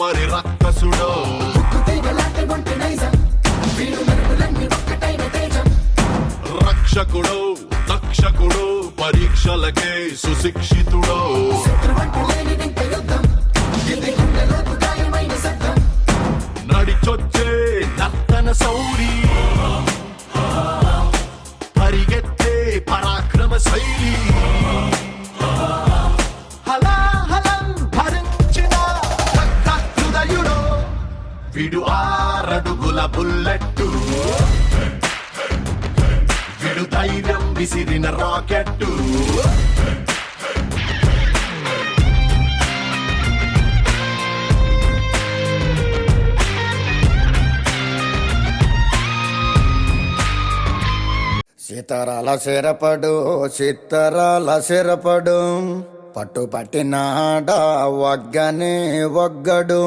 మరి రక్కసుడో రక్షకుడో దక్షకుడో పరీక్షలకే సుశిక్షితుడో నడిచొచ్చే నర్తన సౌరి పరిగెత్తే పరాక్రమ శైలి విడు 6 అడుగుల బుల్లెట్టు విడు ధైర్యం విసిరిన రాకెట్టు సీతారాల సిరపడు సీతారాల సిరపడు పట్టు పట్టినాడ వగ్గనే వగ్గడు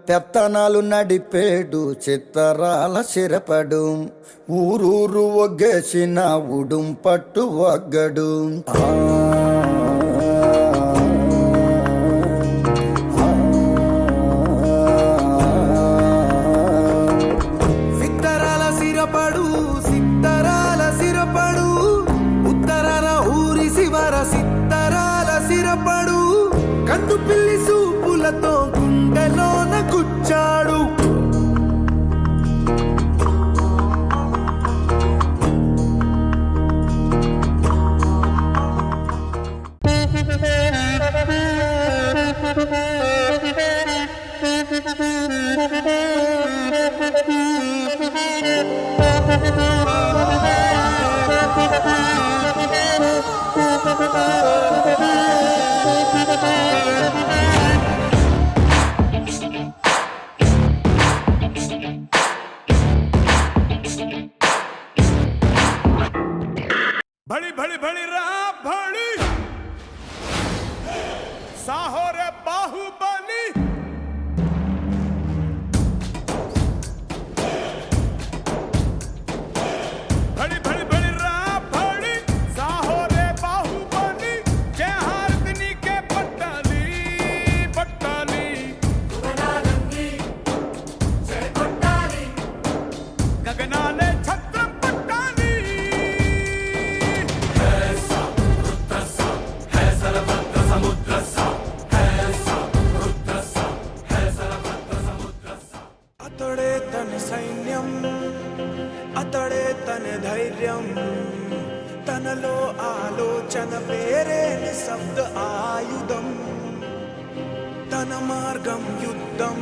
పెత్తనాలు నడిపేడు చిత్తరాల సిరపడు ఊరూరు ఒగ్గేసిన ఉడుం పట్టు వగ్గడు సిత్తరాల సిరపడు సిత్తరాల సిరపడు ఉత్తరాల ఊరి శివర సిత్తరాల సిరపడు కందు పిల్లి సూపులతో గుండెలోన గుచ్చాడు भड़ी भड़ी भड़ी रहा भड़ी साहो रे बाहुबली भड़ी भड़ी भड़ी रहा भड़ी साहो रे बाहुबली जय हारदिनी के पट्टाली पट्टाली जय पट्टाली गगनाले छत्र पट्टाली అతడే తన సైన్యం అతడే తన ధైర్యం తనలో ఆలోచన పేరే నిశబ్ద ఆయుధం తన మార్గం యుద్ధం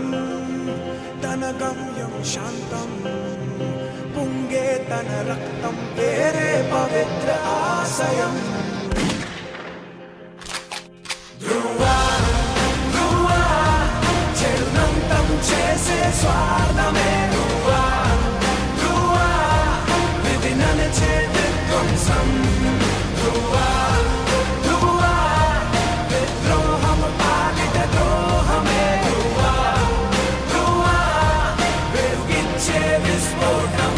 తన గమ్యం శాంతం పొంగే తన రక్తం పేరే పవిత్ర ఆశయం చేసే స్వార్థమే నువ్వా నువ్వా విధి నడిచే విధ్వంసం నువ్వా నువ్వా విద్రోహం పాలిట ద్రోహమే నువ్వా నువ్వా వెలుగిచ్చే విస్ఫోటం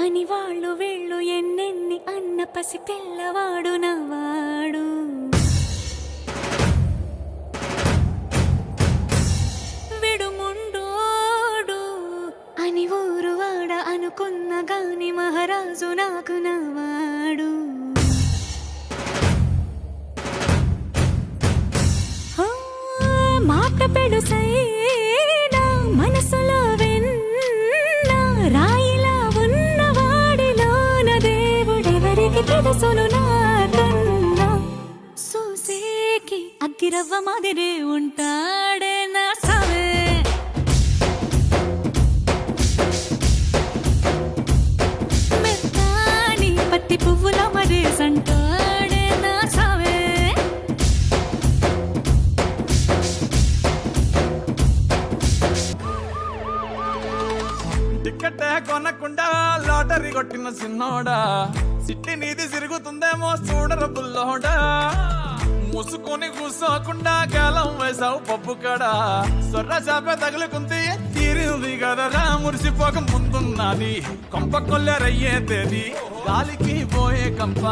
అని వాళ్ళు వీళ్ళు ఎన్నెన్ని అన్న పసి పిల్లవాడు నవ్వాడు. విడుముండోడు అని ఊరు వాడ అనుకున్న గాని మహారాజు నాకు నవ్వాడు. మాట పెడుసైనా మనసులో వెన్న రాయిలా ఉన్నవాడిలోన దేవుడెవరికి తెలుసును నాకన్నా. సూసేకి అగ్గిరవ్వ మాదిరే ఉంటాడే నా సావే. మెత్తాని పత్తి పువ్వుల మరేసంటాడే నా సావే. టికెట్ కొనకుండా లాటరీ కొట్టిన సిన్నోడా, సిట్టి నీది సిరుగుతుందేమో చూడర బుల్లోడా. మూసుకొని కూసోకుండా కాలం వేసావు పప్పు కడా, సొర్ర చాప తగులుకుంది తీరింది కదరా. మురిసిపోక ముందున్నది కొంప కొల్లెరయ్యే తేది, గాలికి పోయే కంప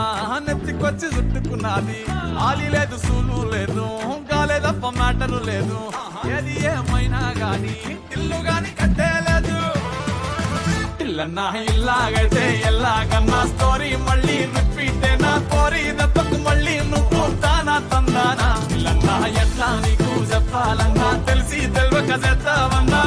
నెత్తికొచ్చి చుట్టుకున్నది. ఆలి లేదు సూలు లేదు గాలే తప్ప మ్యాటరు లేదు, ఏది ఏమైనా గాని ఇల్లు గాని కట్టేలేదు. ఇల్లన్నా ఇల్లాగైతే ఎల్లాగన్నా స్టోరీ మళ్ళీ రిపీట్ నా కోరి దెబ్బకు మళ్ళీ నువ్వు తానా తందానా. ఇల్లన్నా ఎట్లా నీకు చెప్పాలన్నా తెలిసి తెలియక చేస్తావన్నా.